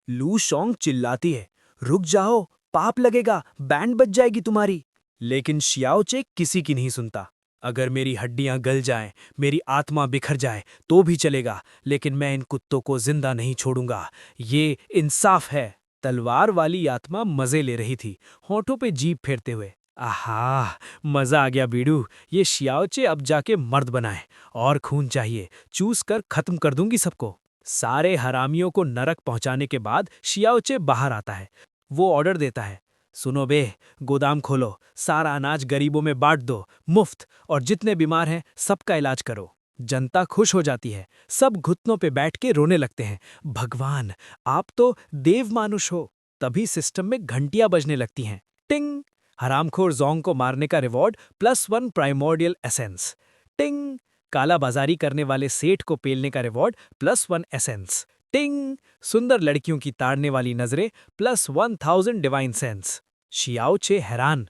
लू शोंग चिल्लाती है, रुक जाओ, पाप लगेगा, बैंड बज जाएगी तुम्हारी। लेकिन शियाओचे किसी की नहीं सुनता। अगर मेरी हड्डियां गल जाएं, मेरी आत्मा बिखर जाए तो भी चलेगा, लेकिन मैं इन कुत्तों को जिंदा नहीं छोड़ूंगा। ये इंसाफ है। तलवार वाली आत्मा मजे ले रही थी, होठों पे जीभ फेरते हुए। आहा, मजा आ गया बीड़ू। ये शियाओचे अब जाके मर्द बनाए, और खून चाहिए, चूस कर खत्म कर दूंगी सबको। सारे हरामियों को नरक पहुंचाने के बाद शियाओचे बाहर आता है। वो ऑर्डर देता है, सुनो बे, गोदाम खोलो, सारा अनाज गरीबों में बांट दो, मुफ्त, और जितने बीमार हैं सबका इलाज करो। जनता खुश हो जाती है, सब घुटनों पे बैठ के रोने लगते हैं। भगवान, आप तो देव मानुष हो। तभी सिस्टम में घंटियां बजने लगती हैं। टिंग! हरामखोर जोंग को मारने का रिवॉर्ड +1 प्राइमोर्डियल एसेंस। टिंग! काला बाजारी करने वाले सेठ को पेलने का रिवॉर्ड +1 एसेंस। टिंग! सुंदर लड़कियों की ताड़ने वाली नजरें +1000 डिवाइन सेंस। शियाओचे हैरान,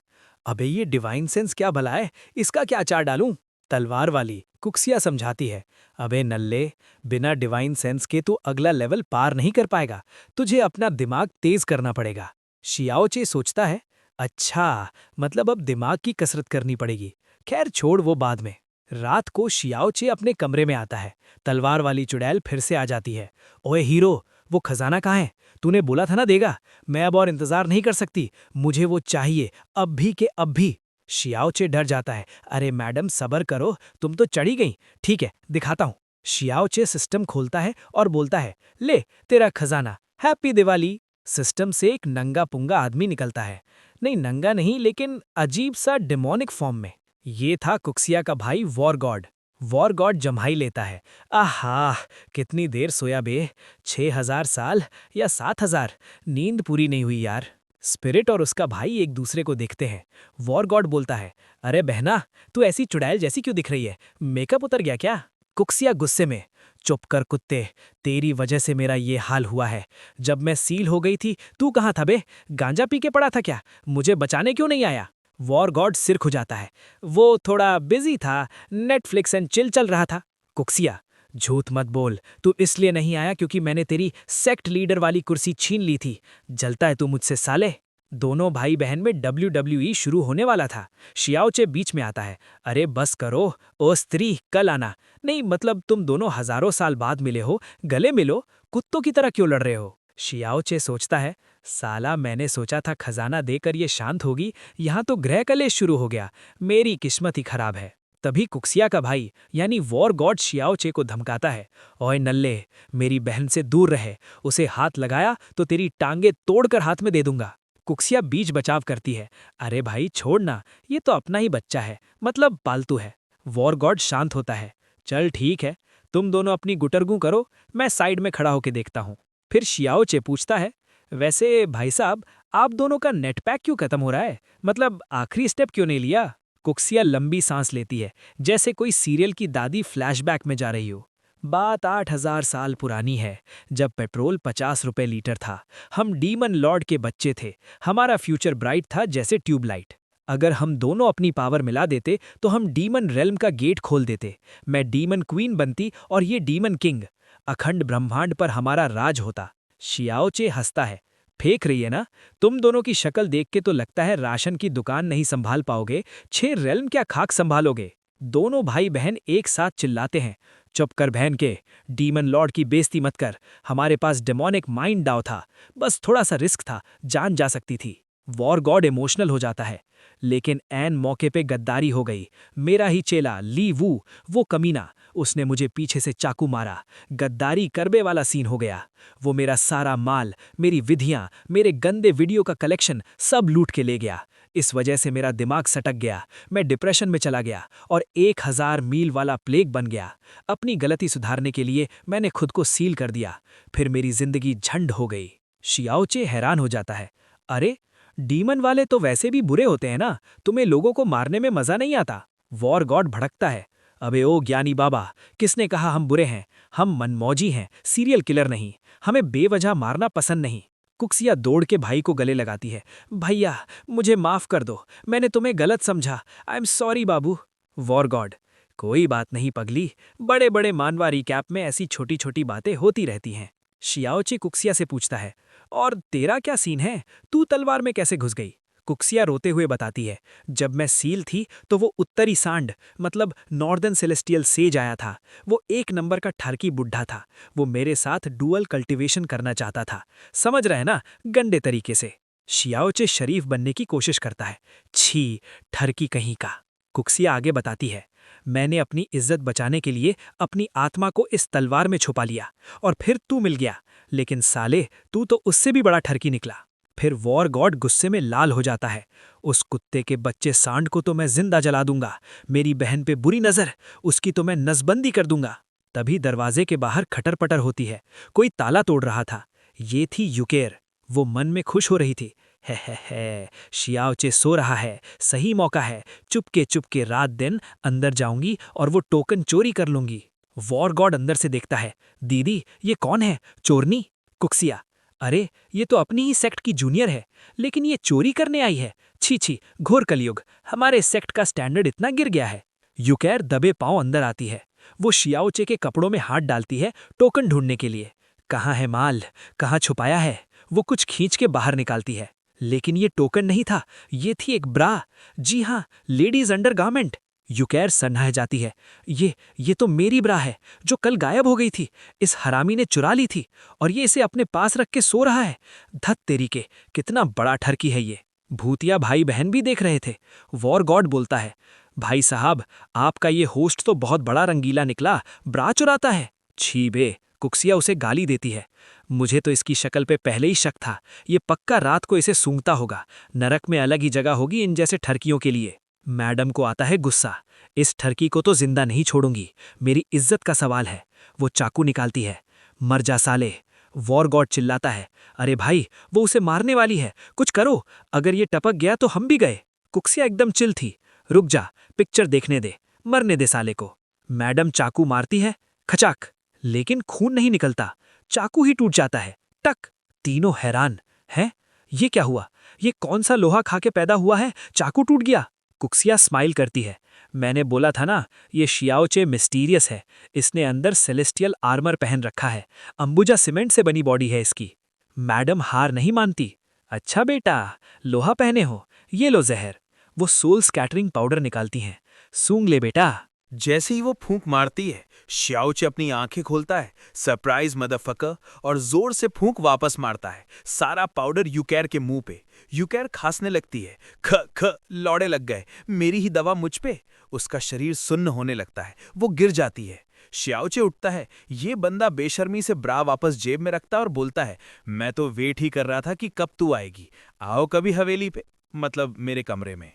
अबे ये डिवाइन सेंस क्या भला है, इसका क्या अचार डालूं? तलवार वाली कुक्सिया समझाती है, अबे नल्ले, बिना डिवाइन सेंस के तो अगला लेवल पार नहीं कर पाएगा, तुझे अपना दिमाग तेज करना पड़ेगा। शियाओचे सोचता है, अच्छा, मतलब अब दिमाग की कसरत करनी पड़ेगी। खैर छोड़, वो बाद में। रात को शियाओचे अपने कमरे में आता है। तलवार वाली चुड़ैल फिर से आ जाती है। ओए हीरो, वो खजाना कहाँ है? तूने बोला था ना देगा। मैं अब और इंतजार नहीं कर सकती, मुझे वो चाहिए, अब भी के अब भी। शियाओचे डर जाता है, अरे मैडम सबर करो, तुम तो चढ़ी गई। ठीक है, दिखाता हूँ। शियाओचे सिस्टम खोलता है और बोलता है, ले तेरा खजाना, हैप्पी दिवाली। सिस्टम से एक नंगा पुंगा आदमी निकलता है। नहीं, नंगा नहीं, लेकिन अजीब सा डेमोनिक फॉर्म में। ये था कुक्सिया का भाई वॉर गॉड। वॉर गॉड जम्हाई लेता है। आहा, कितनी देर सोया बे, 6000 साल या 7000? नींद पूरी नहीं हुई यार। स्पिरिट और उसका भाई एक दूसरे को देखते हैं। वॉर गॉड बोलता है, अरे बहना, तू ऐसी चुड़ैल जैसी क्यों दिख रही है? मेकअप उतर गया क्या? कुक्सिया गुस्से में, चुप कर कुत्ते, तेरी वजह से मेरा ये हाल हुआ है। जब मैं सील हो गई थी, तू कहाँ था बे? गांजा पी के पड़ा था क्या? मुझे बचाने क्यों नहीं आया? वॉर गॉड सिर खुजाता है, वो थोड़ा बिजी था, नेटफ्लिक्स एंड चिल चल रहा था। कुक्सिया, झूठ मत बोल, तू इसलिए नहीं आया क्योंकि मैंने तेरी सेक्ट लीडर वाली कुर्सी छीन ली थी। जलता है तू मुझसे साले। दोनों भाई बहन में WWE शुरू होने वाला था। शियाओचे बीच में आता है, अरे बस करो, ओ स्त्री, कल आना। नहीं मतलब तुम दोनों हजारों साल बाद मिले हो, गले मिलो, कुत्तों की तरह क्यों लड़ रहे हो? शियाओचे सोचता है, साला मैंने सोचा था खजाना देकर ये शांत होगी, यहाँ तो ग्रह कलेश शुरू हो गया, मेरी किस्मत ही खराब है। तभी कुक्सिया का भाई यानी वॉर गॉड शियाओचे को धमकाता है, ओए नल्ले, मेरी बहन से दूर रहे, उसे हाथ लगाया तो तेरी टांगे तोड़कर हाथ में दे दूंगा। कुक्सिया बीच बचाव करती है, अरे भाई छोड़ना, ये तो अपना ही बच्चा है, मतलब पालतू है। वॉर गॉड शांत होता है, चल ठीक है, तुम दोनों अपनी गुटरगू करो, मैं साइड में खड़ा होके देखता हूँ। फिर शियाओचे पूछता है, वैसे भाई साहब, आप दोनों का नेट पैक क्यों खत्म हो रहा है? मतलब आखिरी स्टेप क्यों नहीं लिया? कुक्सिया लंबी सांस लेती है, जैसे कोई सीरियल की दादी फ्लैशबैक में जा रही हो। बात 8000 साल पुरानी है, जब पेट्रोल 50 रुपए लीटर था। हम डीमन लॉर्ड के बच्चे थे, हमारा फ्यूचर ब्राइट था जैसे ट्यूबलाइट। अगर हम दोनों अपनी पावर मिला देते तो हम डीमन रेल्म का गेट खोल देते। मैं डीमन क्वीन बनती और ये डीमन किंग। अखंड ब्रह्मांड पर हमारा राज होता। शियाओचे हंसता है, फेंक रही है ना? तुम दोनों की शक्ल देख के तो लगता है राशन की दुकान नहीं संभाल पाओगे, 6 रेल्म क्या खाक संभालोगे? दोनों भाई बहन एक साथ चिल्लाते हैं, चुप कर बहन के, डीमन लॉर्ड की बेइज्जती मत कर, हमारे पास डेमोनिक माइंड डाउ था, बस थोड़ा सा रिस्क था, जान जा सकती थी। वॉर गॉड इमोशनल हो जाता है, लेकिन ऐन मौके पे गद्दारी हो गई। मेरा ही चेला ली वू, वो कमीना, उसने मुझे पीछे से चाकू मारा, गद्दारी करबे वाला सीन हो गया। वो मेरा सारा माल, मेरी विधियां, मेरे गंदे वीडियो का कलेक्शन सब लूट के ले गया। इस वजह से मेरा दिमाग सटक गया, मैं डिप्रेशन में चला गया और 1000 मील वाला प्लेग बन गया। अपनी गलती सुधारने के लिए मैंने खुद को सील कर दिया, फिर मेरी जिंदगी झंड हो गई। शियाओचे हैरान हो जाता है, अरे डीमन वाले तो वैसे भी बुरे होते हैं ना, तुम्हें लोगों को मारने में मजा नहीं आता? वॉर गॉड भड़कता है, अबे ओ ज्ञानी बाबा, किसने कहा हम बुरे हैं? हम मनमौजी हैं, सीरियल किलर नहीं, हमें बेवजह मारना पसंद नहीं। कुक्सिया दौड़ के भाई को गले लगाती है, भैया मुझे माफ कर दो, मैंने तुम्हें गलत समझा, I am sorry Babu. War God, कोई बात नहीं पगली, बड़े बड़े मानवारी कैप में ऐसी छोटी छोटी बातें होती रहती हैं। शियाओचे कुक्सिया से पूछता है, और तेरा क्या सीन है, तू तलवार में कैसे घुस गई? कुक्सिया रोते हुए बताती है, जब मैं सील थी तो वो उत्तरी सांड मतलब नॉर्दर्न सेलेस्टियल सेज आया था। वो एक नंबर का ठरकी बुढ़ा था। वो मेरे साथ डुअल कल्टीवेशन करना चाहता था, समझ रहे ना, गंदे तरीके से। शियाओचे शरीफ बनने की कोशिश करता है। छी, ठरकी कहीं का। कुक्सिया आगे बताती है, मैंने अपनी इज्जत बचाने के लिए अपनी आत्मा को इस तलवार में छुपा लिया, और फिर तू मिल गया। लेकिन साले, तू तो उससे भी बड़ा ठरकी निकला। फिर वॉर गॉड गुस्से में लाल हो जाता है। उस कुत्ते के बच्चे सांड को तो मैं जिंदा जला दूंगा। मेरी बहन पे बुरी नजर, उसकी तो मैं नसबंदी कर दूंगा। तभी दरवाजे के बाहर खटर पटर होती है। कोई ताला तोड़ रहा था। ये थी यूकेर। वो मन में खुश हो रही थी। है, शियाओचे सो रहा है, सही मौका है। चुपके रात दिन अंदर जाऊंगी और वो टोकन चोरी कर लूंगी। वॉर गॉड अंदर से देखता है। दीदी, ये कौन है? चोरनी? कुक्सिया, अरे ये तो अपनी ही सेक्ट की जूनियर है, लेकिन ये चोरी करने आई है। छी, घोर कलयुग, हमारे सेक्ट का स्टैंडर्ड इतना गिर गया है। यूकेर दबे पांव अंदर आती है। वो शियाओचे के कपड़ों में हाथ डालती है टोकन ढूंढने के लिए। कहाँ है माल, कहाँ छुपाया है? वो कुछ खींच के बाहर निकालती है। लेकिन ये टोकन नहीं था, ये थी एक ब्रा। जी हाँ, लेडीज अंडरगारमेंट। यूकेर सन्नाह जाती है। ये तो मेरी ब्रा है, जो कल गायब हो गई थी। इस हरामी ने चुरा ली थी, और ये इसे अपने पास रख के सो रहा है। धत तेरी के, कितना बड़ा ठरकी है ये। भूतिया भाई बहन भी देख रहे थे। वॉर गॉड बोलता है, भाई साहब, आपका ये होस्ट तो बहुत बड़ा रंगीला निकला, ब्रा चुराता है। छी बे, कुक्सिया उसे गाली देती है। मुझे तो इसकी शक्ल पे पहले ही शक था। ये पक्का रात को इसे सूंघता होगा। नरक में अलग ही जगह होगी इन जैसे ठरकियों के लिए। मैडम को आता है गुस्सा। इस ठरकी को तो जिंदा नहीं छोड़ूंगी, मेरी इज्जत का सवाल है। वो चाकू निकालती है। मर जा साले। वॉर गॉड चिल्लाता है, अरे भाई, वो उसे मारने वाली है, कुछ करो। अगर ये टपक गया तो हम भी गए। कुक्सिया एकदम चिल थी। रुक जा, पिक्चर देखने दे, मरने दे साले को। मैडम चाकू मारती है, खचाक, लेकिन खून नहीं निकलता। चाकू ही टूट जाता है। टक। तीनों हैरान हैं। ये क्या हुआ? ये कौन सा लोहा खा के पैदा हुआ है, चाकू टूट गया? कुक्सिया स्माइल करती है। मैंने बोला था ना, ये शियाओचे मिस्टीरियस है। इसने अंदर सेलेस्टियल आर्मर पहन रखा है। अंबुजा सीमेंट से बनी बॉडी है इसकी। मैडम हार नहीं मानती। अच्छा बेटा, लोहा पहने हो, ये लो जहर। वो सोल स्कैटरिंग पाउडर निकालती हैं। सूंघ ले बेटा। जैसे ही वो फूंक मारती है, श्याओचे अपनी आंखें खोलता है, सरप्राइज मदरफकर, और जोर से फूंक वापस मारता है, सारा पाउडर यूकेर के मुंह पे। यूकेर खांसने लगती है। ख लौड़े लग गए, मेरी ही दवा मुझ पे। उसका शरीर सुन्न होने लगता है, वो गिर जाती है। श्याओचे उठता है। ये बंदा बेशर्मी से ब्रा वापस जेब में रखता और बोलता है, मैं तो वेट ही कर रहा था कि कब तू आएगी। आओ कभी हवेली पे, मतलब मेरे कमरे में।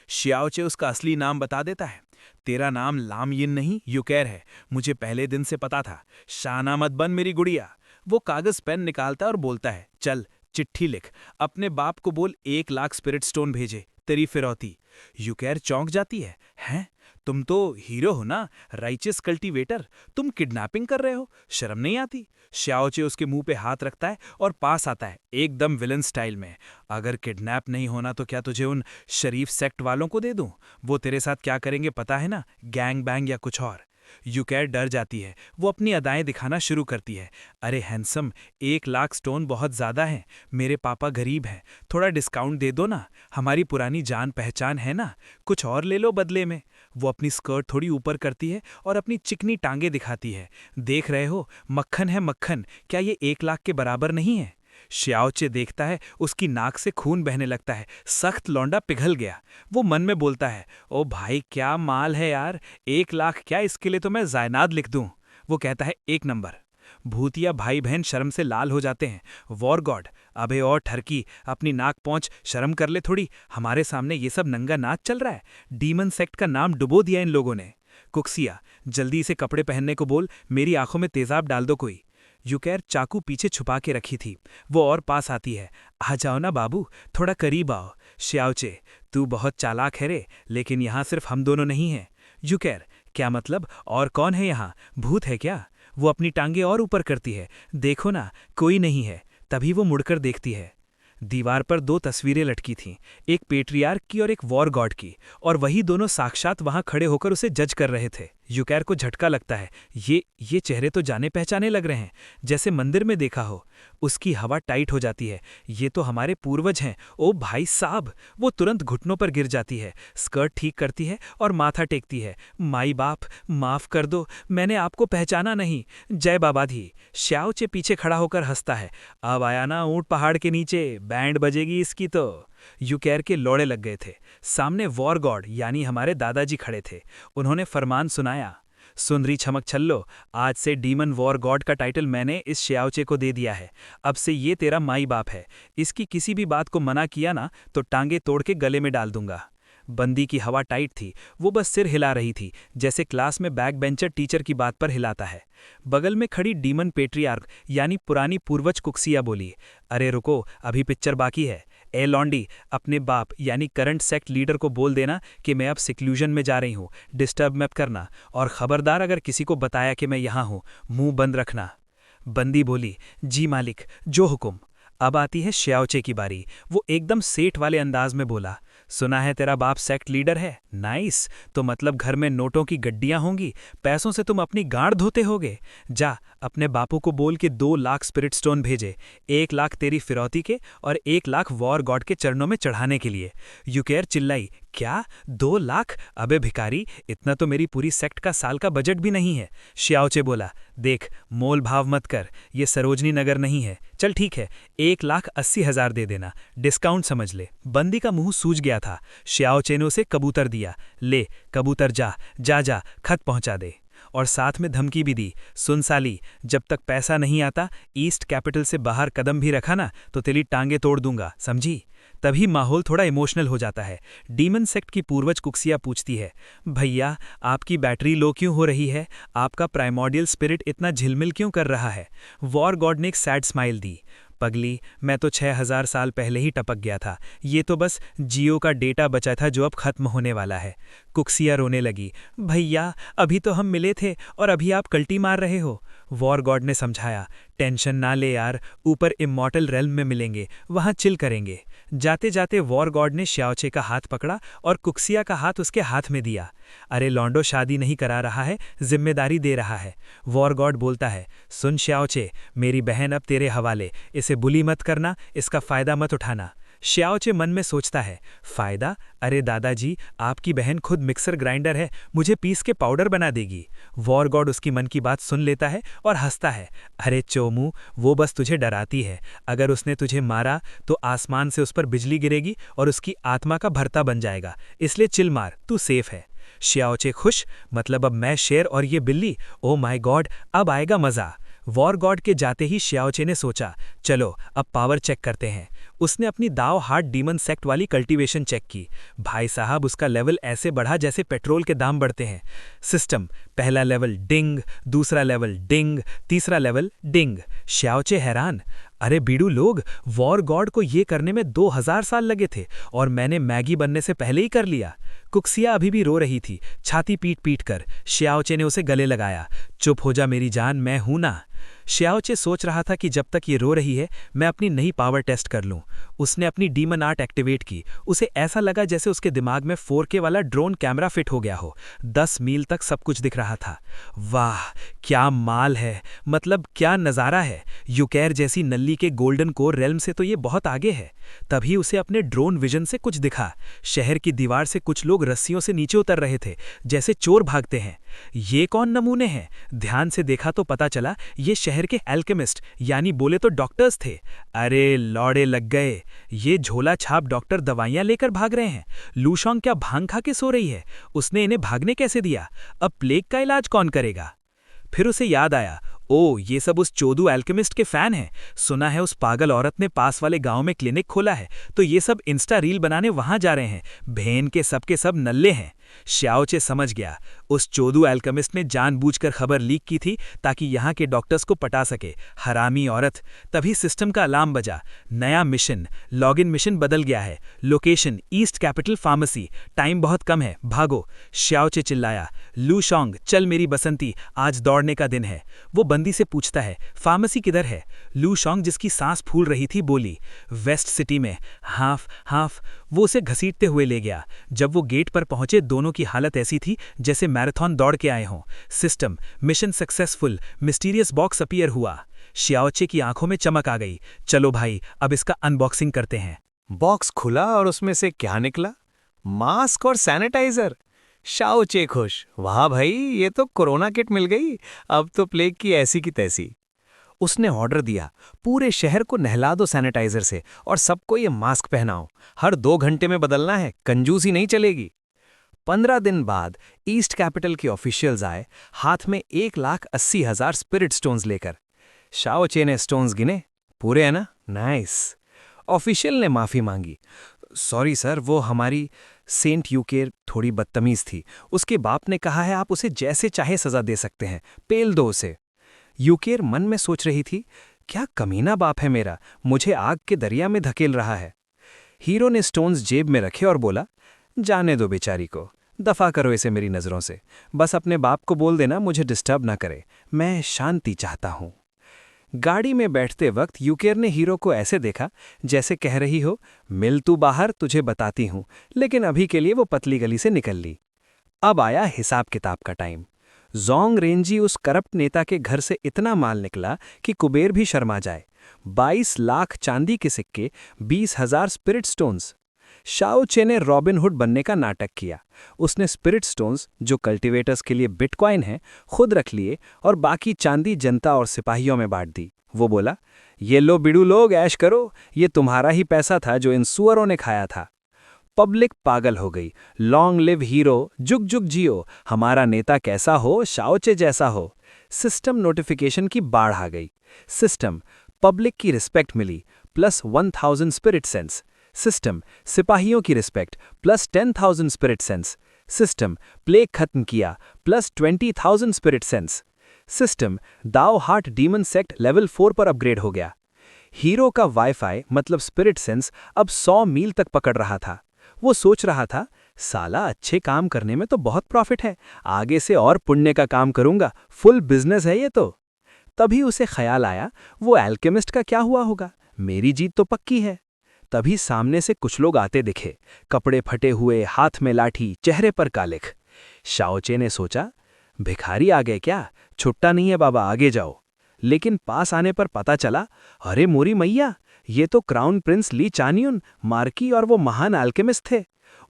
श्याओचे उसका असली नाम बता देता है। तेरा नाम लामयिन नहीं, यूकेर है। मुझे पहले दिन से पता था। शाना मत बन मेरी गुड़िया। वो कागज पेन निकालता और बोलता है, चल चिट्ठी लिख, अपने बाप को बोल 1 लाख स्पिरिट स्टोन भेजे, तेरी फिरौती। यूकेर चौंक जाती है। हैं, तुम तो हीरो हो ना, राइचियस कल्टीवेटर। तुम किडनैपिंग कर रहे हो, शर्म नहीं आती? श्याओचे उसके मुंह पे हाथ रखता है और पास आता है, एकदम विलन स्टाइल में। अगर किडनैप नहीं होना तो क्या तुझे उन शरीफ सेक्ट वालों को दे दूं? वो तेरे साथ क्या करेंगे पता है ना, गैंग बैंग या कुछ और। यूकेर डर जाती है। वो अपनी अदाएं दिखाना शुरू करती है। अरे हैंडसम, 1 लाख स्टोन बहुत ज्यादा है। मेरे पापा गरीब हैं, थोड़ा डिस्काउंट दे दो ना। हमारी पुरानी जान पहचान है ना, कुछ और ले लो बदले में। वो अपनी स्कर्ट थोड़ी ऊपर करती है और अपनी चिकनी टांगे दिखाती है। देख रहे हो, मक्खन है मक्खन, क्या ये 1 लाख के बराबर नहीं है? श्याओचे देखता है, उसकी नाक से खून बहने लगता है। सख्त लौंडा पिघल गया। वो मन में बोलता है, ओ भाई क्या माल है यार, 1 लाख क्या, इसके लिए तो मैं जायनाद लिख दूं। वो कहता है, 1 नंबर। भूतिया भाई बहन शर्म से लाल हो जाते हैं। वॉर गॉड, अबे और ठरकी, अपनी नाक पहुंच, शर्म कर ले थोड़ी, हमारे सामने ये सब नंगा नाच चल रहा है। डीमन सेक्ट का नाम डुबो दिया इन लोगों ने। कुक्सिया, जल्दी से कपड़े पहनने को बोल, मेरी आंखों में तेजाब डाल दो कोई। यूकेर चाकू पीछे छुपा के रखी थी। वो और पास आती है। आ जाओ ना बाबू, थोड़ा करीब आओ। श्याओचे, तू बहुत चालाक है रे, लेकिन यहाँ सिर्फ हम दोनों नहीं हैं। यूकेर, क्या मतलब, और कौन है यहाँ, भूत है क्या? वो अपनी टांगे और ऊपर करती है। देखो ना, कोई नहीं है। तभी वो मुड़कर देखती है। दीवार पर 2 तस्वीरें लटकी थीं, एक पेट्रियार्क की और एक वॉर गॉड की, और वही दोनों साक्षात वहां खड़े होकर उसे जज कर रहे थे। यूकैर को झटका लगता है। ये चेहरे तो जाने पहचाने लग रहे हैं, जैसे मंदिर में देखा हो। उसकी हवा टाइट हो जाती है। ये तो हमारे पूर्वज हैं। ओ भाई साहब! वो तुरंत घुटनों पर गिर जाती है, स्कर्ट ठीक करती है और माथा टेकती है। माई बाप, माफ कर दो, मैंने आपको पहचाना नहीं। जय बाबा धी। श्याओचे पीछे खड़ा होकर हंसता है। अब आया ना ऊंट पहाड़ के नीचे, बैंड बजेगी इसकी तो। यूकैर के लौड़े लग गए थे। सामने वॉर गॉड यानी हमारे दादाजी खड़े थे। उन्होंने फरमान सुनाया, सुंदरी छमक छल्लो, आज से डीमन वॉर गॉड का टाइटल मैंने इस श्याओचे को दे दिया है। अब से ये तेरा माई बाप है। इसकी किसी भी बात को मना किया ना तो टांगे तोड़ के गले में डाल दूंगा। बंदी की हवा टाइट थी। वो बस सिर हिला रही थी, जैसे क्लास में बैक बेंचर टीचर की बात पर हिलाता है। बगल में खड़ी डीमन पेट्रियार्क यानी पुरानी पूर्वज कुक्सिया बोली, अरे रुको, अभी पिक्चर बाकी है। ए लॉन्डी, अपने बाप यानी करंट सेक्ट लीडर को बोल देना कि मैं अब सिक्लूजन में जा रही हूँ, डिस्टर्ब मत करना, और खबरदार अगर किसी को बताया कि मैं यहाँ हूँ, मुंह बंद रखना। बंदी बोली, जी मालिक, जो हुक्म। अब आती है श्याओचे की बारी। वो एकदम सेठ वाले अंदाज में बोला, सुना है तेरा बाप सेक्ट लीडर है। नाइस, तो मतलब घर में नोटों की गड्डियां होंगी, पैसों से तुम अपनी गांड धोते होगे। जा अपने बापू को बोल के 2 लाख स्पिरिट स्टोन भेजे, 1 लाख तेरी फिरौती के और 1 लाख वॉर गॉड के चरणों में चढ़ाने के लिए। यूकैर चिल्लाई, क्या 2 लाख? अबे भिखारी, इतना तो मेरी पूरी सेक्ट का साल का बजट भी नहीं है। श्याओचे बोला, देख मोल भाव मत कर, ये सरोजनी नगर नहीं है। चल ठीक है, 1,80,000 दे देना, डिस्काउंट समझ ले। बंदी का मुंह सूज गया था। श्याओचे ने उसे कबूतर दिया, ले कबूतर, जा जा जा, खत पहुंचा दे। और साथ में धमकी भी दी, सुन साली, जब तक पैसा नहीं आता, ईस्ट कैपिटल से बाहर कदम भी रखा ना तो तेरी टांगे तोड़ दूंगा, समझी। तभी माहौल थोड़ा इमोशनल हो जाता है। डीमन सेक्ट की पूर्वज कुक्सिया पूछती है, भैया आपकी बैटरी लो क्यों हो रही है? आपका प्राइमोर्डियल स्पिरिट इतना झिलमिल क्यों कर रहा है? वॉर गॉड ने एक सैड स्माइल दी, पगली, मैं तो 6000 साल पहले ही टपक गया था। ये तो बस जियो का डेटा बचा था जो अब खत्म होने वाला है। कुक्सिया रोने लगी, भैया अभी तो हम मिले थे और अभी आप कल्टी मार रहे हो। वॉर गॉड ने समझाया, टेंशन ना ले यार, ऊपर इमॉर्टल रेल्म में मिलेंगे, वहां चिल करेंगे। जाते जाते वॉर गॉड ने श्याओचे का हाथ पकड़ा और कुक्सिया का हाथ उसके हाथ में दिया। अरे लॉन्डो शादी नहीं करा रहा है, जिम्मेदारी दे रहा है। वॉर गॉड बोलता है, सुन श्याओचे, मेरी बहन अब तेरे हवाले, इसे बुली मत करना, इसका फायदा मत उठाना। श्याओचे मन में सोचता है, फायदा? अरे दादाजी, आपकी बहन खुद मिक्सर ग्राइंडर है, मुझे पीस के पाउडर बना देगी। वॉर गॉड उसकी मन की बात सुन लेता है और हंसता है, अरे चोमू, वो बस तुझे डराती है। अगर उसने तुझे मारा तो आसमान से उस पर बिजली गिरेगी और उसकी आत्मा का भरता बन जाएगा, इसलिए चिल मार, तू सेफ है। श्याओचे खुश, मतलब अब मैं शेर और ये बिल्ली, ओ माय गॉड, अब आएगा मजा। वॉर गॉड के जाते ही श्याओचे ने सोचा, चलो अब पावर चेक करते हैं। उसने अपनी दाव हार्ट डीमन सेक्ट वाली कल्टीवेशन चेक की। भाई साहब, उसका लेवल ऐसे बढ़ा जैसे पेट्रोल के दाम बढ़ते हैं। सिस्टम, पहला लेवल डिंग, दूसरा लेवल डिंग, तीसरा लेवल डिंग। श्याओचे हैरान, अरे बीड़ू लोग, वॉर गॉड को ये करने में 2000 साल लगे थे और मैंने मैगी बनने से पहले ही कर लिया। कुक्सिया अभी भी रो रही थी, छाती पीट पीट कर। श्याओचे ने उसे गले लगाया, चुप हो जा मेरी जान, मैं हूं ना। श्याओचे सोच रहा था कि जब तक ये रो रही है मैं अपनी नई पावर टेस्ट कर लूं। उसने अपनी डीमन आर्ट एक्टिवेट की। उसे ऐसा लगा जैसे उसके दिमाग में 4K वाला ड्रोन कैमरा फिट हो गया हो। 10 मील तक सब कुछ दिख रहा था। वाह क्या माल है, मतलब क्या नज़ारा है। यूकैर जैसी नल्ली के गोल्डन कोर रेल्म से तो ये बहुत आगे है। तभी उसे अपने ड्रोन विजन से कुछ दिखा। शहर की दीवार से कुछ लोग रस्सियों से नीचे उतर रहे थे, जैसे चोर भागते हैं। ये कौन नमूने हैं? ध्यान से देखा तो पता चला ये शहर के एल्केमिस्ट यानी बोले तो डॉक्टर्स थे। अरे लौड़े लग गए, ये झोला छाप डॉक्टर दवाइयां लेकर भाग रहे हैं। लूशोंग क्या भांग खा के सो रही है? उसने इन्हें भागने कैसे दिया? अब प्लेग का इलाज कौन करेगा? फिर उसे याद आया, ओ ये सब उस चोदू एल्केमिस्ट के फैन हैं। सुना है उस पागल औरत ने पास वाले गांव में क्लिनिक खोला है, तो ये सब इंस्टा रील बनाने वहां जा रहे हैं। भेन के सब नल्ले हैं। श्याओचे समझ गया, उस चोदू एल्केमिस्ट ने जानबूझकर खबर लीक की थी ताकि यहाँ के डॉक्टर्स को पटा सके। हरामी औरत। तभी सिस्टम का अलार्म बजा। नया मिशन, लॉगिन मिशन बदल गया है। Location east capital pharmacy. Time बहुत कम है, भागो। श्याओचे चिल्लाया, लूशोंग चल मेरी बसंती, आज दौड़ने का दिन है। वो बंदी से पूछता है, फार्मेसी किधर है? लूशोंग जिसकी सांस फूल रही थी बोली, वेस्ट सिटी में। Half half. वो उसे घसीटते हुए ले गया। जब वो गेट पर पहुंचे दोनों की हालत ऐसी थी जैसे मैराथन दौड़ के आए हों। System mission successful, mysterious box appear हुआ। शियाओचे की आंखों में चमक आ गई। चलो भाई, अब इसका अनबॉक्सिंग करते हैं। बॉक्स खुला और उसमें से क्या निकला? मास्क और सैनिटाइजर। शाओचे खुश, वाह भाई, ये तो कोरोना किट मिल गई। अब तो प्लेग की ऐसी की तैसी। उसने ऑर्डर दिया, पूरे शहर को नहला दो सैनिटाइजर से और सबको ये मास्क पहनाओ। हर 2 घंटे में बदलना है, कंजूसी नहीं चलेगी। 15 दिन बाद ईस्ट कैपिटल के ऑफिशियल्स आए, हाथ में 1,80,000 स्पिरिट स्टोन्स लेकर। शाओचे ने स्टोन्स गिने, पूरे हैं ना? नाइस। ऑफिशियल ने माफी मांगी। सॉरी सर, वो हमारी सेंट यूकेर थोड़ी बदतमीज थी। उसके बाप ने कहा है आप उसे जैसे चाहे सजा दे सकते हैं, पेल दो उसे। यूकेर मन में सोच रही थी, क्या कमीना बाप है मेरा, मुझे आग के दरिया में धकेल रहा है। हीरो ने स्टोन्स जेब में रखे और बोला, जाने दो बेचारी को, दफा करो इसे मेरी नजरों से। बस अपने बाप को बोल देना मुझे डिस्टर्ब ना करे, मैं शांति चाहता हूं। गाड़ी में बैठते वक्त यूकेर ने हीरो को ऐसे देखा जैसे कह रही हो, मिल तू बाहर, तुझे बताती हूं, लेकिन अभी के लिए वो पतली गली से निकल ली। अब आया हिसाब किताब का टाइम। जोंग रेंजी उस करप्ट नेता के घर से इतना माल निकला कि कुबेर भी शर्मा जाए। 22 लाख चांदी के सिक्के, 20,000 स्पिरिट स्टोन्स। शाओचे ने रॉबिन हुड बनने का नाटक किया। उसने स्पिरिट स्टोन्स, जो कल्टीवेटर्स के लिए बिटकॉइन हैं, खुद रख लिए और बाकी चांदी जनता और सिपाहियों में बांट दी। वो बोला, ये लो बिड़ू लोग, ऐश करो, ये तुम्हारा ही पैसा था जो इन सुअरों ने खाया था। पब्लिक पागल हो गई। लॉन्ग लिव हीरो, जुग जुग जियो, हमारा नेता कैसा हो, शाओचे जैसा हो। सिस्टम नोटिफिकेशन की बाढ़ आ गई। सिस्टम पब्लिक की रिस्पेक्ट मिली, प्लस 1000 स्पिरिट सेंस। सिस्टम सिपाहियों की respect, plus 10,000 spirit sense. System plague खत्म किया, प्लस 20,000 स्पिरिट सेंस। सिस्टम दाओ हार्ट डीमन सेक्ट लेवल 4 पर अपग्रेड हो गया। हीरो का वाईफाई मतलब स्पिरिट सेंस अब 100 मील तक पकड़ रहा था। वो सोच रहा था, साला अच्छे काम करने में तो बहुत प्रॉफिट है, आगे से और पुण्य का काम करूंगा, फुल बिजनेस है ये तो। तभी उसे ख्याल आया, वो एल्केमिस्ट का क्या हुआ होगा, मेरी जीत तो पक्की है। तभी सामने से कुछ लोग आते दिखे, कपड़े फटे हुए, हाथ में लाठी, चेहरे पर कालिख। शाओचे ने सोचा, भिखारी आ गए क्या, छुट्टा नहीं है बाबा, आगे जाओ। लेकिन पास आने पर पता चला, अरे मोरी मैया, ये तो क्राउन प्रिंस ली चानियुन, मार्की और वो महान एल्केमिस्ट थे।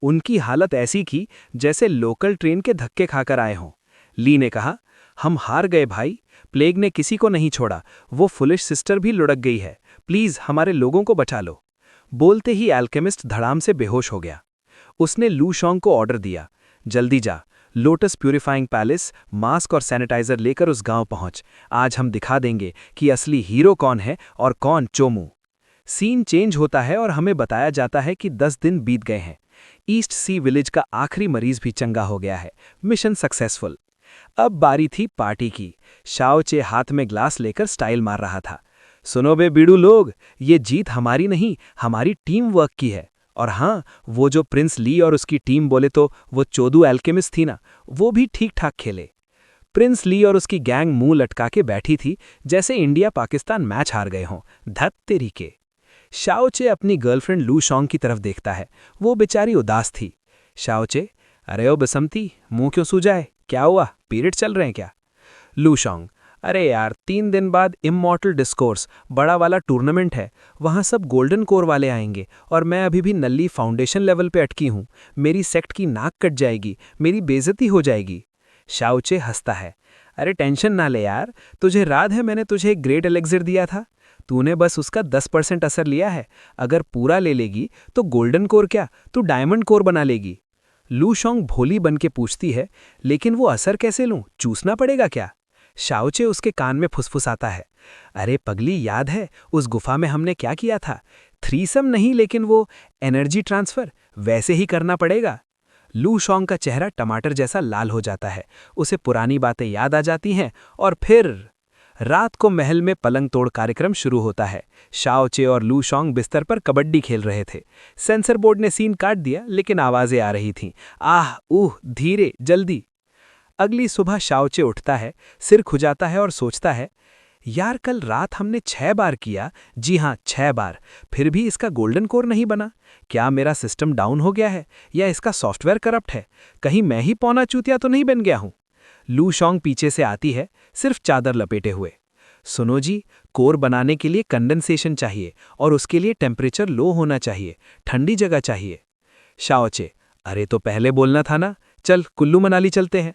उनकी हालत ऐसी की जैसे लोकल ट्रेन के धक्के खाकर आए हों। ली ने कहा, हम हार गए भाई, प्लेग ने किसी को नहीं छोड़ा, वो फुलिश सिस्टर भी लुढ़क गई है, प्लीज हमारे लोगों को बचा लो। बोलते ही एल्केमिस्ट धड़ाम से बेहोश हो गया। उसने लू शोंग को ऑर्डर दिया, जल्दी जा, लोटस प्यूरिफाइंग पैलेस, मास्क और सैनिटाइजर लेकर उस गांव पहुंच। आज हम दिखा देंगे कि असली हीरो कौन है और कौन चोमू। सीन चेंज होता है और हमें बताया जाता है कि 10 दिन बीत गए हैं। ईस्ट सी विलेज का आखिरी मरीज भी चंगा हो गया है। Mission successful. अब बारी थी पार्टी की। शाओचे हाथ में ग्लास लेकर स्टाइल मार रहा था। सुनो बे बीड़ू लोग, ये जीत हमारी नहीं, हमारी टीम वर्क की है। और हाँ, वो जो प्रिंस ली और उसकी टीम बोले तो वो चोदू एल्केमिस्ट थी ना, वो भी ठीक ठाक खेले। प्रिंस ली और उसकी गैंग मुंह लटका के बैठी थी जैसे इंडिया पाकिस्तान मैच हार गए हों। धत तेरी के। शाओचे अपनी गर्लफ्रेंड लू शोंग की तरफ देखता है। वो बेचारी उदास थी। शाओचे, अरे ओ बसंती, मुंह क्यों सूजा, क्या हुआ, पीरियड चल रहे हैं क्या? लू शोंग, अरे यार 3 दिन बाद इमॉर्टल डिस्कोर्स बड़ा वाला टूर्नामेंट है, वहाँ सब गोल्डन कोर वाले आएंगे और मैं अभी भी नल्ली फाउंडेशन लेवल पे अटकी हूँ। मेरी सेक्ट की नाक कट जाएगी, मेरी बेइज्जती हो जाएगी। शाओचे हंसता है, अरे टेंशन ना ले यार, तुझे याद है मैंने तुझे एक ग्रेट एलेक्सिर दिया था, तूने बस उसका 10% असर लिया है। अगर पूरा ले लेगी तो गोल्डन कोर क्या, तू डायमंड कोर बना लेगी। लू शोंग भोली बन के पूछती है, लेकिन वो असर कैसे लूं, चूसना पड़ेगा क्या? शाओचे उसके कान में फुसफुसाता है, अरे पगली, याद है उस गुफा में हमने क्या किया था? थ्रीसम नहीं, लेकिन वो एनर्जी ट्रांसफर वैसे ही करना पड़ेगा। लू शोंग का चेहरा टमाटर जैसा लाल हो जाता है। उसे पुरानी बातें याद आ जाती हैं और फिर रात को महल में पलंग तोड़ कार्यक्रम शुरू होता है। शाओचे और लू शोंग बिस्तर पर कबड्डी खेल रहे थे। सेंसर बोर्ड ने सीन काट दिया, लेकिन आवाजें आ रही थीं, आह ऊह, धीरे, जल्दी। अगली सुबह शाओचे उठता है, सिर खुजाता है और सोचता है, यार कल रात हमने 6 बार किया, जी हाँ 6 बार, फिर भी इसका गोल्डन कोर नहीं बना। क्या मेरा सिस्टम डाउन हो गया है या इसका सॉफ्टवेयर करप्ट है? कहीं मैं ही पौना चूतिया तो नहीं बन गया हूँ? लू शॉन्ग पीछे से आती है, सिर्फ चादर लपेटे हुए। सुनो जी, कोर बनाने के लिए कंडेंसेशन चाहिए और उसके लिए टेम्परेचर लो होना चाहिए, ठंडी जगह चाहिए। शाओचे, अरे तो पहले बोलना था ना, चल कुल्लू मनाली चलते हैं।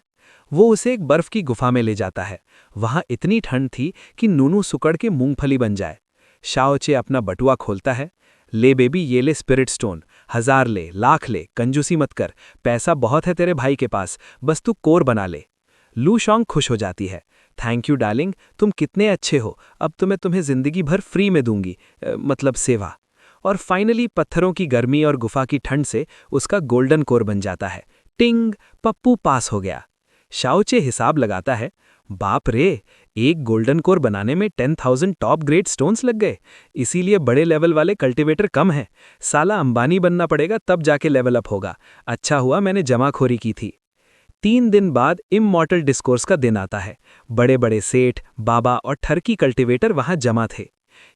वो उसे एक बर्फ की गुफा में ले जाता है। वहां इतनी ठंड थी कि नूनू सुकड़ के मूंगफली बन जाए। शाओचे अपना बटुआ खोलता है। ले बेबी, ये ले स्पिरिट स्टोन, 1000 ले, लाख ले, कंजूसी मत कर, पैसा बहुत है तेरे भाई के पास, बस तू कोर बना ले। लू शॉन्ग खुश हो जाती है। थैंक यू डार्लिंग, तुम कितने अच्छे हो, अब तो मैं तुम्हें जिंदगी भर फ्री में दूंगी, मतलब सेवा। और फाइनली पत्थरों की गर्मी और गुफा की ठंड से उसका गोल्डन कोर बन जाता है। टिंग, पप्पू पास हो गया। शाओचे हिसाब लगाता है, बाप रे, एक गोल्डन कोर बनाने में 10,000 टॉप ग्रेड स्टोन्स लग गए, इसीलिए बड़े लेवल वाले कल्टीवेटर कम हैं। साला अंबानी बनना पड़ेगा तब जाके लेवल अप होगा। अच्छा हुआ मैंने जमाखोरी की थी। 3 दिन बाद इममॉर्टल डिस्कोर्स का दिन आता है। बड़े बड़े सेठ, बाबा और ठरकी कल्टीवेटर वहां जमा थे।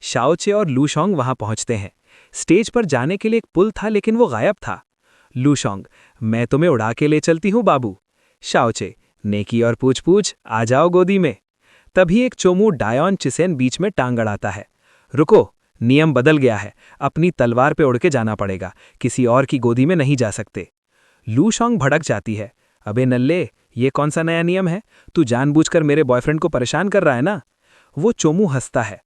शाओचे और लू शॉन्ग वहां पहुंचते हैं। स्टेज पर जाने के लिए एक पुल था लेकिन वो गायब था। लू शॉन्ग, मैं तुम्हें उड़ा के ले चलती हूँ बाबू। शाओचे, नेकी और पूछ पूछ, आ जाओ गोदी में। तभी एक चोमू डायोन चिसेन बीच में टांग अड़ाता है। रुको, नियम बदल गया है, अपनी तलवार पे उड़ के जाना पड़ेगा, किसी और की गोदी में नहीं जा सकते। लू शॉन्ग भड़क जाती है। अबे नल्ले, ये कौन सा नया नियम है? तू जानबूझकर मेरे बॉयफ्रेंड को परेशान कर रहा है ना? वो चोमू हंसता है।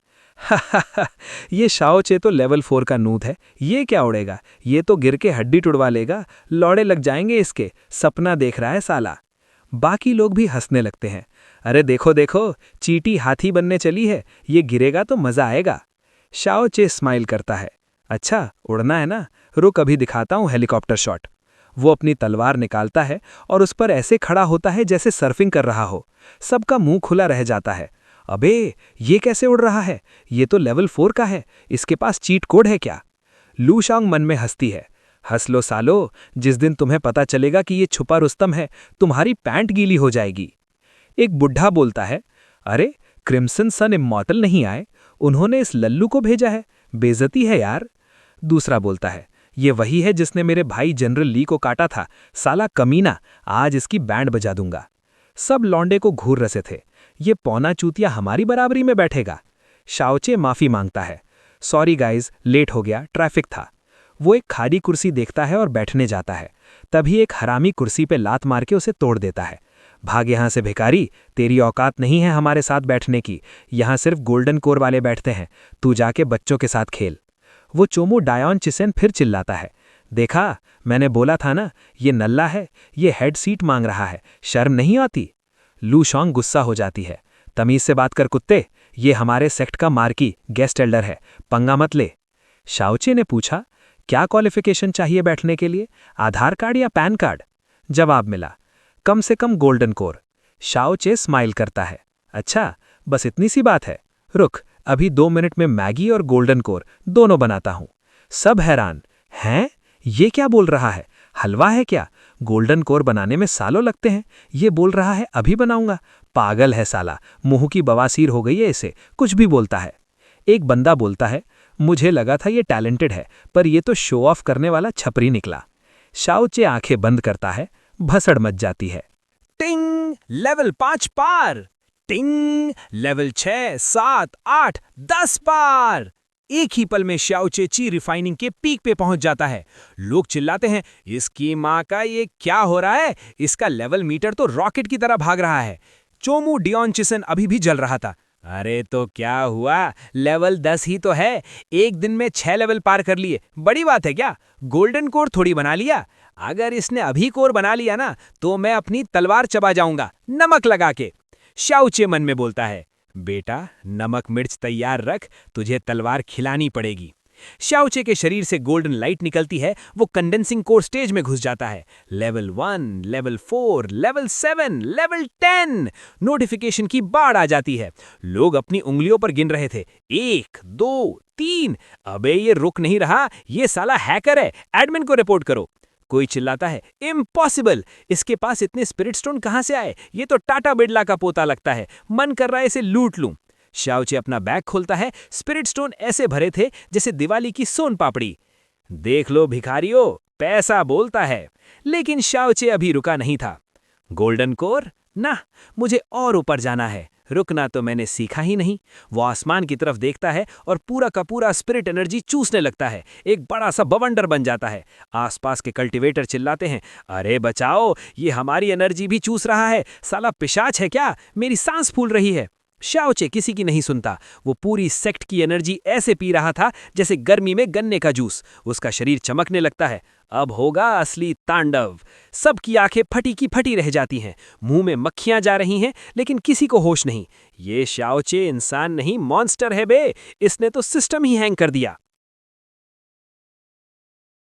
ये शाओचे तो लेवल 4 का नूत है, ये क्या उड़ेगा, ये तो गिर के हड्डी टुड़वा लेगा, लौड़े लग जाएंगे इसके, सपना देख रहा है साला। बाकी लोग भी हंसने लगते हैं। अरे देखो देखो, चींटी हाथी बनने चली है, ये गिरेगा तो मजा आएगा। शाओचे स्माइल करता है। अच्छा उड़ना है ना, रुक अभी दिखाता हूँ हेलीकॉप्टर शॉट। वो अपनी तलवार निकालता है और उस पर ऐसे खड़ा होता है जैसे सर्फिंग कर रहा हो। सबका मुंह खुला रह जाता है। अबे ये कैसे उड़ रहा है, ये तो लेवल 4 का है, इसके पास चीट कोड है क्या? लू शॉन्ग मन में हंसती है। हंस लो सालो, जिस दिन तुम्हें पता चलेगा कि ये छुपा रुस्तम है, तुम्हारी पैंट गीली हो जाएगी। एक बुढ़ा बोलता है, अरे क्रिम्सन सन इमॉर्टल नहीं आए, उन्होंने इस लल्लू को भेजा है, बेइज्जती है यार। दूसरा बोलता है, ये वही है जिसने मेरे भाई जनरल ली को काटा था, साला कमीना, आज इसकी बैंड बजा दूंगा। सब लौंडे को घूर रसे थे, ये पौना चूतिया हमारी बराबरी में बैठेगा। शाओचे माफी मांगता है, सॉरी गाइज, लेट हो गया, ट्रैफिक था। वो एक खाली कुर्सी देखता है और बैठने जाता है। तभी एक हरामी कुर्सी पे लात मार के उसे तोड़ देता है। भाग यहां से भिखारी, तेरी औकात नहीं है हमारे साथ बैठने की, यहां सिर्फ गोल्डन कोर वाले बैठते हैं, तू जाके बच्चों के साथ खेल। वो चोमू डायोन चिसेन फिर चिल्लाता है, देखा मैंने बोला था ना, ये नल्ला है, ये हेड सीट मांग रहा है, शर्म नहीं आती? लू शॉन्ग गुस्सा हो जाती है, तमीज से बात कर कुत्ते, ये हमारे सेक्ट का मार्की गेस्ट एल्डर है, पंगा मत ले। शाओचे ने पूछा, क्या क्वालिफिकेशन चाहिए बैठने के लिए, आधार कार्ड या पैन कार्ड? जवाब मिला, कम से कम गोल्डन कोर। शाओचे स्माइल करता है, अच्छा बस इतनी सी बात है, रुक अभी 2 मिनट में मैगी और गोल्डन कोर दोनों बनाता हूं। सब हैरान, हैं ये क्या बोल रहा है, हलवा है क्या? गोल्डन कोर बनाने में सालों लगते हैं, ये बोल रहा है अभी बनाऊंगा, पागल है साला, मुंह की बवासीर हो गई है इसे, कुछ भी बोलता है। एक बंदा बोलता है, मुझे लगा था ये टैलेंटेड है, पर ये तो शो ऑफ करने वाला छपरी निकला। शाओचे आंखें बंद करता है, भसड़ मच जाती है। टिंग, लेवल 5 पार। टिंग, लेवल 6, 7, 8, 10 पार। एक ही पल में शाओचे ची रिफाइनिंग के पीक पे पहुंच जाता है। लोग चिल्लाते हैं, इसकी माँ का ये क्या हो रहा है, इसका लेवल मीटर तो रॉकेट की तरह भाग रहा है। चोमू डियोन चिसन अभी भी जल रहा था। अरे तो क्या हुआ, लेवल 10 ही तो है, एक दिन में 6 लेवल पार कर लिए, बड़ी बात है क्या? गोल्डन कोर थोड़ी बना लिया, अगर इसने अभी कोर बना लिया ना तो मैं अपनी तलवार चबा जाऊंगा नमक लगा के। शाओचे मन में बोलता है, बेटा नमक मिर्च तैयार रख, तुझे तलवार खिलानी पड़ेगी। शाओचे के शरीर से गोल्डन लाइट निकलती है, वो कंडेंसिंग कोर स्टेज में घुस जाता है। Level 1, level 4, level 7, level 10। Notification की बाढ़ आ जाती है। लोग अपनी उंगलियों पर गिन रहे थे, 1, 2, 3। अबे ये रुक नहीं रहा, ये साला हैकर है, एडमिन को रिपोर्ट करो। कोई चिल्लाता है, इम्पॉसिबल, इसके पास इतने स्पिरिट स्टोन कहां से आए, ये तो टाटा बिरला का पोता लगता है, मन कर रहा है इसे लूट लूं। शाओचे अपना बैग खोलता है। स्पिरिट स्टोन ऐसे भरे थे जैसे दिवाली की सोन पापड़ी। देख लो भिखारियों, पैसा बोलता है। लेकिन शाओचे अभी रुका नहीं था। Golden core? ना, मुझे और ऊपर जाना है। रुकना तो मैंने सीखा ही नहीं। वो आसमान की तरफ देखता है और पूरा का पूरा स्पिरिट एनर्जी चूसने लगता है। एक बड़ा सा बवंडर बन जाता है। आसपास के कल्टीवेटर चिल्लाते हैं, अरे बचाओ, ये हमारी एनर्जी भी चूस रहा है। साला पिशाच है क्या? मेरी सांस फूल रही है। शाओचे किसी की नहीं सुनता। वो पूरी सेक्ट की एनर्जी ऐसे पी रहा था जैसे गर्मी में गन्ने का जूस। उसका शरीर चमकने लगता है। अब होगा असली तांडव। सबकी आंखें फटी की फटी रह जाती हैं। मुंह में मक्खियां जा रही हैं, लेकिन किसी को होश नहीं। ये शाओचे इंसान नहीं, मॉन्स्टर है बे। इसने तो सिस्टम ही हैंग कर दिया।